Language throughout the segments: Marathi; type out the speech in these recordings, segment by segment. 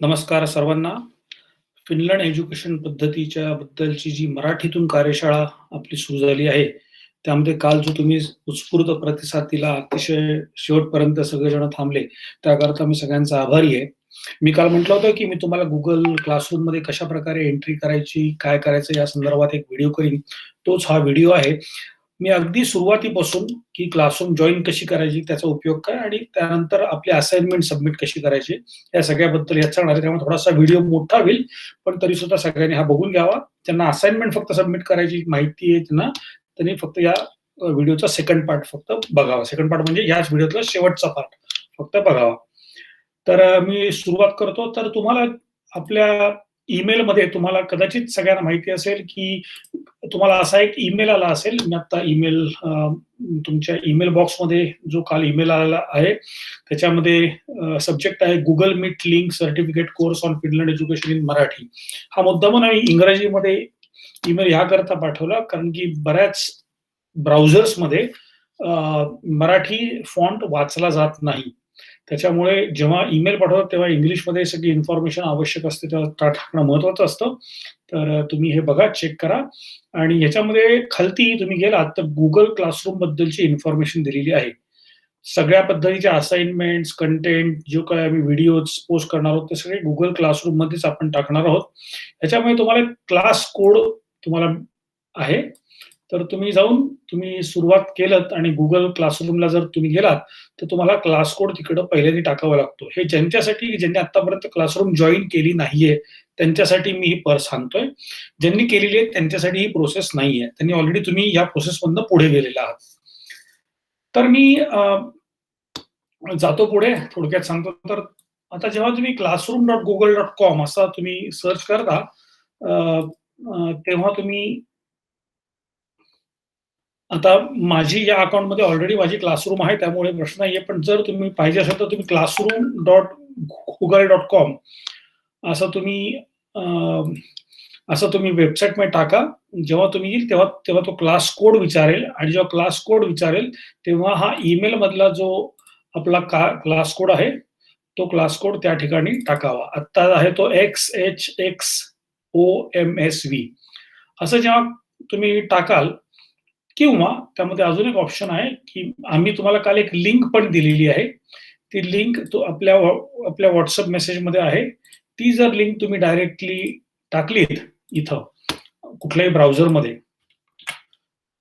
नमस्कार सर्वांना. फिनलँड एज्युकेशन पद्धतीच्या बद्दलची जी मराठीतून कार्यशाळा आपली सुरू झाली आहे, त्यामध्ये काल जो तुम्ही उत्स्फूर्त प्रतिसाद दिला, अतिशय शेवटपर्यंत सगळेजण थांबले, त्याकरता मी सगळ्यांचा आभारी आहे. मी काल म्हटलं होतं, की मी तुम्हाला Google क्लासरूममध्ये कशाप्रकारे एंट्री करायची, काय करायचं या संदर्भात एक व्हिडिओ करीन. तोच हा व्हिडिओ आहे. मी अगदी सुरुवातीपासून की क्लासरूम जॉइन कशी करायची, त्याचा उपयोग काय आणि त्यानंतर आपली असाइनमेंट सबमिट कशी करायची, या सगळ्याबद्दल यात सांगणार आहे. त्यामुळे थोडासा व्हिडिओ मोठा होईल, पण तरीसुद्धा सगळ्यांनी हा बघून घ्यावा. ज्यांना असाइनमेंट फक्त सबमिट करायची माहिती आहे त्यांनी फक्त या व्हिडिओचा सेकंड पार्ट फक्त बघावा. सेकंड पार्ट म्हणजे याच व्हिडिओतला शेवटचा पार्ट फक्त बघावा. तर मी सुरुवात करतो. तर तुम्हाला आपल्या ईमेलमध्ये तुम्हाला कदाचित सगळ्यांना माहिती असेल, की तुम्हाला असा एक ईमेल आला असेल. मी आता ईमेल तुमच्या ईमेल बॉक्समध्ये जो काल ईमेल आलेला आहे, त्याच्यामध्ये सब्जेक्ट आहे Google Meet link certificate course on Finland education in Marathi. हा मुद्दामून आम्ही इंग्रजीमध्ये ईमेल ह्याकरता पाठवला, कारण की बऱ्याच ब्राउझर्समध्ये मराठी फॉन्ट वाचला जात नाही. त्याच्यामुळे जेव्हा ईमेल पाठवतात तेव्हा इंग्लिशमध्ये सगळी इन्फॉर्मेशन आवश्यक असते, तेव्हा टाकणं महत्त्वाचं असतं. तर तुम्ही हे बघा, चेक करा आणि ह्याच्यामध्ये खालती तुम्ही गेलात तर Google क्लासरूम बद्दलची इन्फॉर्मेशन दिलेली आहे. सगळ्या पद्धतीच्या असाइनमेंट्स, कंटेंट जो काही आम्ही व्हिडिओज पोस्ट करणार आहोत, ते सगळे Google क्लासरूममध्येच आपण टाकणार आहोत. ह्याच्यामुळे तुम्हाला क्लास कोड तुम्हाला आहे. तर तुम्ही जाऊन तुम्ही सुरुवात केलत आणि Google क्लासरूमला जर तुम्ही गेलात, तर तुम्हाला क्लास कोड तिकडं पहिल्यांदा टाकावा लागतो. हे ज्यांनी आत्तापर्यंत क्लासरूम जॉइन केली नाहीये, त्यांच्यासाठी मी ही सांगतोय. ज्यांनी केलेली आहे त्यांच्यासाठी ही प्रोसेस नाहीये. त्यांनी ऑलरेडी तुम्ही या प्रोसेसमधनं पुढे गेलेला आहात. तर मी जातो पुढे, थोडक्यात सांगतो. तर आता जेव्हा तुम्ही classroom.google.com असा तुम्ही सर्च करता, तेव्हा तुम्ही आता माझी या अकाउंटमध्ये ऑलरेडी माझी क्लासरूम आहे, त्यामुळे प्रश्न नाहीये. पण जर तुम्ही पाहिजे असेल तर तुम्ही classroom.google.com असं तुम्ही वेबसाईटमध्ये टाका. जेव्हा तुम्ही येईल तेव्हा तो क्लास कोड विचारेल आणि जेव्हा क्लास कोड विचारेल, तेव्हा हा ईमेलमधला जो आपला क्लास कोड आहे, तो क्लास कोड त्या ठिकाणी टाकावा. आत्ता आहे तो XHXOMSV. असं जेव्हा तुम्ही टाकाल, किंवा त्यामध्ये अजून एक ऑप्शन आहे, की आम्ही तुम्हाला काल एक लिंक पण दिलेली आहे. ती लिंक आपल्या WhatsApp मेसेजमध्ये आहे. ती जर लिंक तुम्ही डायरेक्टली टाकलीत इथं कुठल्याही ब्राउझरमध्ये,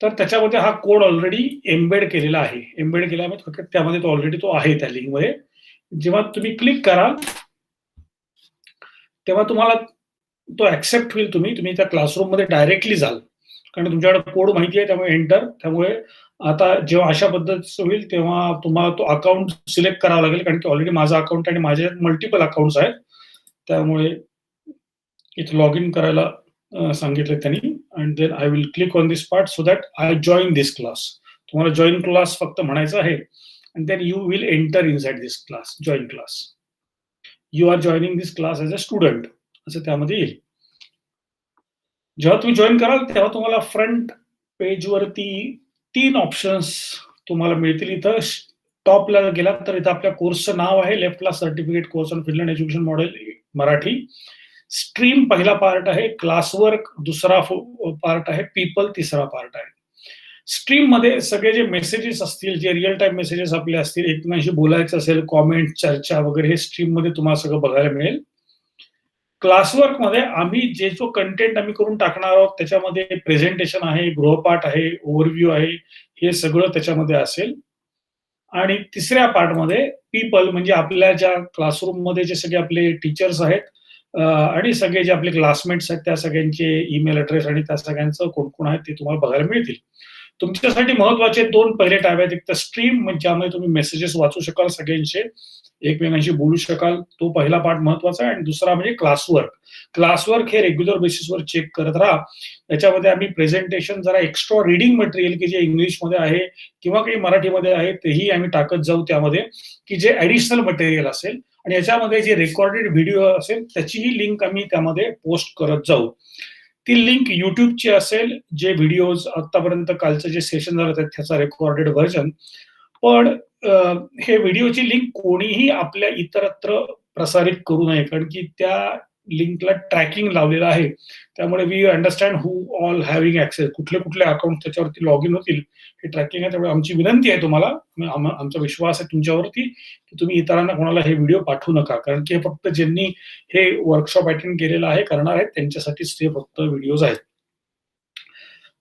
तर त्याच्यामध्ये हा कोड ऑलरेडी एम्बेड केलेला आहे. एम्बेड केल्यामुळे त्यामध्ये तो ऑलरेडी आहे त्या लिंकमध्ये. जेव्हा तुम्ही क्लिक कराल, तेव्हा तुम्हाला तो ऍक्सेप्ट होईल. तुम्ही त्या क्लासरूममध्ये डायरेक्टली जाल, कारण तुमच्याकडे कोड माहिती आहे, त्यामुळे एंटर. त्यामुळे आता जेव्हा अशा पद्धतीचं होईल, तेव्हा तुम्हाला तो अकाउंट सिलेक्ट करावा लागेल, कारण की ऑलरेडी माझा अकाउंट आणि माझे मल्टिपल अकाउंट्स आहेत. त्यामुळे इथे लॉग इन करायला सांगितलं त्यांनी. And then I will click on this part so that I join this class. तुम्हाला जॉईन क्लास फक्त म्हणायचं आहे, and then you will enter inside this class, join class. You are joining this class as a student असं त्यामध्ये येईल. जेव्हा तुम्ही जॉईन कराल, तेव्हा तुम्हाला फ्रंट पेजवरती 3 ऑप्शन्स तुम्हाला मिळतील. इथं टॉपला गेलात तर इथं आपल्या कोर्सचं नाव आहे. लेफ्टला certificate course on Finland education model Marathi. Stream पहिला पार्ट आहे, क्लासवर्क दुसरा पार्ट आहे, पीपल तिसरा पार्ट आहे. स्ट्रीममध्ये सगळे जे मेसेजेस असतील, जे रिअल टाइम मेसेजेस आपले असतील, एकमेकांशी बोलायचं असेल, कॉमेंट, चर्चा वगैरे, हे स्ट्रीममध्ये तुम्हाला सगळं बघायला मिळेल. क्लासवर्कमध्ये आम्ही जो कंटेंट आम्ही करून टाकणार आहोत, त्याच्यामध्ये प्रेझेंटेशन आहे, गृहपाठ आहे, ओव्हरव्ह्यू आहे, हे सगळं त्याच्यामध्ये असेल. आणि तिसऱ्या पार्टमध्ये पीपल, म्हणजे आपल्या ज्या क्लासरूममध्ये जे सगळे आपले टीचर्स आहेत आणि सगळे जे आपले क्लासमेट्स आहेत, त्या सगळ्यांचे ईमेल ॲड्रेस आणि त्या सगळ्यांचं कोण कोण आहे ते तुम्हाला बघायला मिळतील. तुमच्यासाठी महत्त्वाचे 2 पहिले टॅब आहेत. एक तर स्ट्रीम, म्हणजे ज्यामध्ये तुम्ही मेसेजेस वाचू शकाल, सगळ्यांचे एकमेकांशी बोलू शकाल, तो पहिला पार्ट महत्त्वाचा आहे. आणि दुसरा म्हणजे क्लासवर्क. क्लासवर्क हे रेग्युलर बेसिसवर चेक करत राहा. याच्यामध्ये आम्ही प्रेझेंटेशन, जरा एक्स्ट्रा रीडिंग मटेरियल की जे इंग्लिशमध्ये आहे किंवा काही मराठीमध्ये आहे, तेही आम्ही टाकत जाऊ त्यामध्ये, की जे ॲडिशनल मटेरियल असेल. आणि याच्यामध्ये जे रेकॉर्डेड व्हिडिओ असेल, त्याचीही लिंक आम्ही त्यामध्ये पोस्ट करत जाऊ. ती लिंक YouTubeची असेल, जे व्हिडिओज आतापर्यंत कालचं जे सेशन झालं त्याचा रेकॉर्डेड व्हर्जन. पण हे व्हिडिओची लिंक कोणीही आपल्या इतरत्र प्रसारित करू नये, कारण की त्या लिंकला ट्रॅकिंग लावलेलं आहे. त्यामुळे we understand who all having access, कुठले अकाउंट त्याच्यावरती लॉग इन होतील हे ट्रॅकिंग आहे. त्यामुळे आमची विनंती आहे तुम्हाला, आमचा विश्वास आहे तुमच्यावरती, की तुम्ही इतरांना कोणाला हे व्हिडिओ पाठवू नका, कारण की हे फक्त ज्यांनी हे वर्कशॉप अटेंड केलेलं आहे, करणार आहेत, त्यांच्यासाठीच ते फक्त व्हिडिओज आहेत.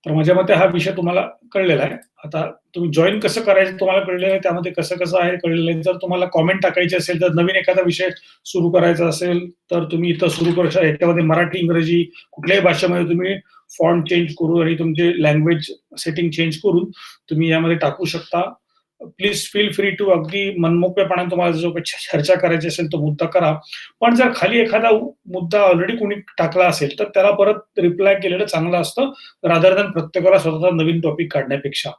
तर माझ्या मते हा विषय तुम्हाला कळलेला आहे. आता तुम्ही जॉइन कसं करायचं तुम्हाला कळलेलं आहे, त्यामध्ये कसं आहे कळलेलं आहे. जर तुम्हाला कॉमेंट टाकायची असेल, तर नवीन एखादा विषय सुरू करायचा असेल, तर तुम्ही इथं सुरू करू शकता. याच्यामध्ये मराठी, इंग्रजी कुठल्याही भाषेमध्ये तुम्ही फॉन्ट चेंज करून आणि तुमचे लँग्वेज सेटिंग चेंज करून तुम्ही यामध्ये टाकू शकता. प्लीज फील फ्री टू, अगदी मनमोकळेपणाने तुम्हाला जो काही चर्चा करायची असेल तो मुद्दा करा. पण जर खाली एखादा मुद्दा ऑलरेडी कोणी टाकला असेल, तर त्याला परत रिप्लाय केलेलं चांगलं असतं, रादर दॅन प्रत्येकाला स्वतःचा नवीन टॉपिक काढण्यापेक्षा.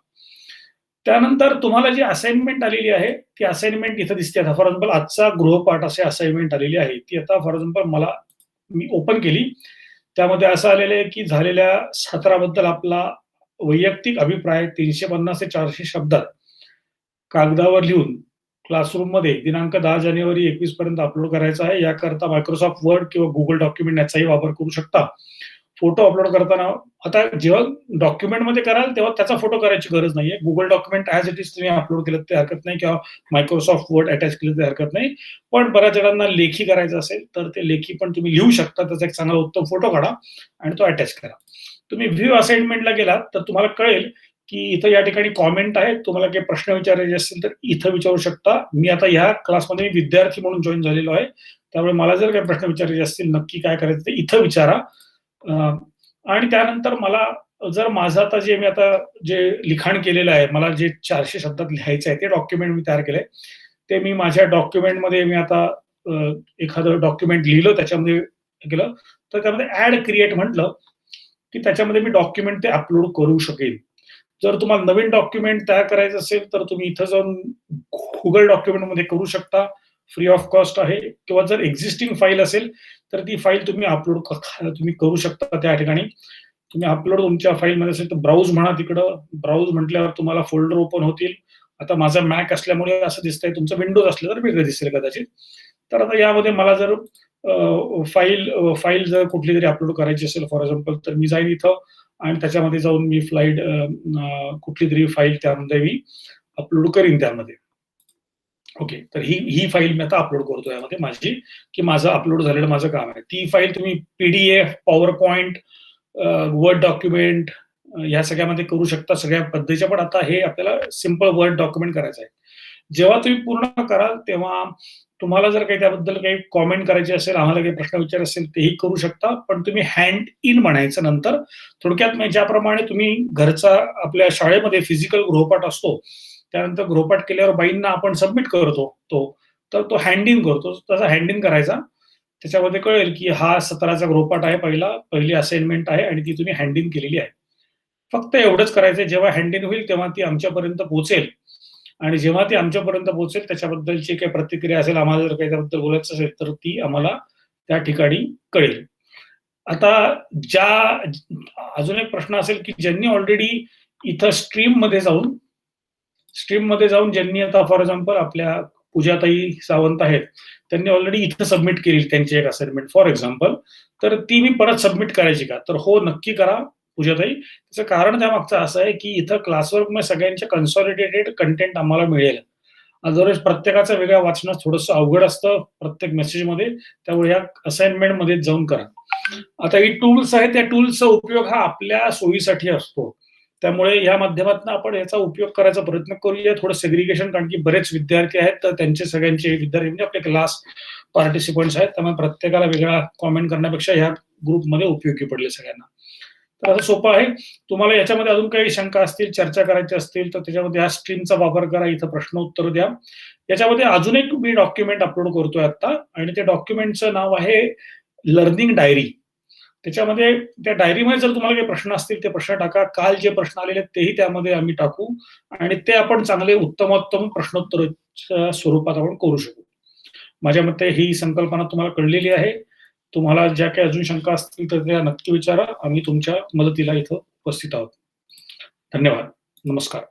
त्यानंतर तुम्हाला जी असाइनमेंट आलेली आहे, ती असाइनमेंट इथं दिसते. आता फॉर एक्झाम्पल आजचा गृहपाठ अशी असाइनमेंट आलेली आहे. ती आता फॉर एक्झाम्पल मी ओपन केली. त्यामध्ये असं आलेलं आहे, की झालेल्या सत्राबद्दल आपला वैयक्तिक अभिप्राय 350 ते 400 शब्दात कागदावर लिहून क्लासरूममध्ये दिनांक 10 जानेवारी 21 पर्यंत अपलोड करायचा आहे. याकरता मायक्रोसॉफ्ट वर्ड किंवा Google डॉक्युमेंट याचाही वापर करू शकता. फोटो अपलोड करताना, आता जेव्हा डॉक्युमेंटमध्ये कराल तेव्हा त्याचा फोटो करायची गरज नाहीये. Google document as it is तुम्ही अपलोड केलं ते हरकत नाही, किंवा मायक्रोसॉफ्ट वर्ड अटॅच केलं ते हरकत नाही. पण बऱ्याच जणांना लेखी करायचं असेल, तर ते लेखी पण तुम्ही लिहू शकता. त्याचा एक चांगला उत्तम फोटो काढा आणि तो अटॅच करा. तुम्ही व्ह्यू असाइनमेंटला गेलात तर तुम्हाला कळेल, की इथं या ठिकाणी कॉमेंट आहे. तुम्हाला काही प्रश्न विचारायचे असतील तर इथं विचारू शकता. मी आता ह्या क्लासमध्ये विद्यार्थी म्हणून जॉइन झालेलो आहे. त्यामुळे मला जर काही प्रश्न विचारायचे असतील, नक्की काय करायचं ते इथं विचारा. आणि त्यानंतर मला जर माझं आता जे लिखाण केलेलं आहे, मला जे 400 शब्दात लिहायचं आहे, ते डॉक्युमेंट मी तयार केलंय. ते मी माझ्या डॉक्युमेंटमध्ये मी आता एखादं डॉक्युमेंट लिहिलं, त्याच्यामध्ये केलं, तर त्यामध्ये ॲड क्रिएट म्हटलं, की त्याच्यामध्ये मी डॉक्युमेंट ते अपलोड करू शकेन. जर तुम्हाला नवीन डॉक्युमेंट तयार करायचं असेल, तर तुम्ही इथं जाऊन Google डॉक्युमेंटमध्ये करू शकता. फ्री ऑफ कॉस्ट आहे. किंवा जर एक्झिस्टिंग फाईल असेल, तर ती फाईल तुम्ही अपलोड तुम्ही करू शकता त्या ठिकाणी. तुम्ही अपलोड तुमच्या फाईलमध्ये असेल तर ब्राउज म्हणा तिकडं. ब्राउज म्हटल्यावर तुम्हाला फोल्डर ओपन होतील. आता माझा मॅक असल्यामुळे असं दिसतंय, तुमचं विंडोज असलं तर वेगळं दिसेल कदाचित. तर आता यामध्ये मला जर फाईल जर कुठली तरी अपलोड करायची असेल फॉर एक्झाम्पल, तर मी जाईन इथं आणि त्याच्यामध्ये जाऊन मी कुठली तरी फाईल त्यामध्ये मी अपलोड करीन त्यामध्ये. ओके, तर ही फाईल मी आता अपलोड करतो यामध्ये माझी, की माझं अपलोड झालेलं माझं काम आहे. ती फाईल तुम्ही PDF, power point, word document ह्या सगळ्यामध्ये करू शकता, सगळ्या पद्धतीच्या. पण आता हे आपल्याला सिंपल वर्ड डॉक्युमेंट करायचं आहे. जेव्हा तुम्ही पूर्ण कराल तेव्हा तुम्हाला जर काही त्याबद्दल काही कॉमेंट करायची असेल, आम्हाला काही प्रश्न विचारायचे असेल, तेही करू शकता. पण तुम्ही हँड इन म्हणायचं नंतर. थोडक्यात ज्याप्रमाणे तुम्ही घरचा आपल्या शाळेमध्ये फिजिकल गृहपाठ असतो, त्यानंतर गृहपाठ केल्यावर बाईंना आपण सबमिट करतो तर तो हँड इन करतो, तसा हँड इन करायचा. त्याच्यामध्ये कळेल, की हा सत्राचा गृहपाठ आहे, पहिली असाइनमेंट आहे आणि ती तुम्ही हँड इन केलेली आहे. फक्त एवढंच करायचंय. जेव्हा हँड इन होईल तेव्हा ती आमच्यापर्यंत पोहोचेल आणि जेव्हा ती आमच्यापर्यंत पोहोचेल त्याच्याबद्दलची काही प्रतिक्रिया असेल, आम्हाला जर काही त्याबद्दल बोलायचं असेल, तर ती आम्हाला त्या ठिकाणी कळेल. आता अजून एक प्रश्न असेल, की ज्यांनी ऑलरेडी इथं स्ट्रीममध्ये जाऊन ज्यांनी आता फॉर एक्झाम्पल आपल्या पूजाताई सावंत आहेत, त्यांनी ऑलरेडी इथं सबमिट केली त्यांची एक असाइनमेंट फॉर एक्झाम्पल, तर ती मी परत सबमिट करायची का? तर हो, नक्की करा पूजाताई. त्याचं कारण त्यामागचं असं आहे, की इथं क्लासवर्कमध्ये सगळ्यांचे कन्सॉलिडेटेड कंटेंट आम्हाला मिळेल. अदरवाईज प्रत्येकाचं वेगळं वाचणं थोडंसं अवघड असतं प्रत्येक मेसेजमध्ये. त्यामुळे या असाइनमेंटमध्ये जाऊन करा. आता ही टूल्स आहेत, त्या टूल्सचा उपयोग हा आपल्या सोयीसाठी असतो. त्यामुळे या माध्यमातून आपण याचा उपयोग करायचा प्रयत्न करूया. थोडं सेग्रिगेशन, कारण की बरेच विद्यार्थी आहेत, तर त्यांचे सगळ्यांचे विद्यार्थी म्हणजे आपले क्लास पार्टिसिपंट्स आहेत. त्यामुळे प्रत्येकाला वेगळा कॉमेंट करण्यापेक्षा ह्या ग्रुपमध्ये उपयोगी पडले सगळ्यांना. तर असं सोपं आहे. तुम्हाला याच्यामध्ये अजून काही शंका असतील, चर्चा करायची असतील, तर त्याच्यामध्ये ह्या स्ट्रीमचा वापर करा. इथं प्रश्न उत्तर द्या. याच्यामध्ये अजून एक मी डॉक्युमेंट अपलोड करतोय आता, आणि त्या डॉक्युमेंटचं नाव आहे लर्निंग डायरी. त्याच्यामध्ये त्या डायरीमध्ये जर तुम्हाला काही प्रश्न असतील ते प्रश्न टाका. काल जे प्रश्न आलेले आहेत तेही त्यामध्ये आम्ही टाकू आणि ते आपण चांगले उत्तमोत्तम प्रश्नोत्तराच्या स्वरूपात आपण करू शकू. माझ्या मते ही संकल्पना तुम्हाला कळलेली आहे. तुम्हाला ज्या काही अजून शंका असतील तर त्या नक्की विचारा. आम्ही तुमच्या मदतीला इथं उपस्थित आहोत. धन्यवाद. नमस्कार.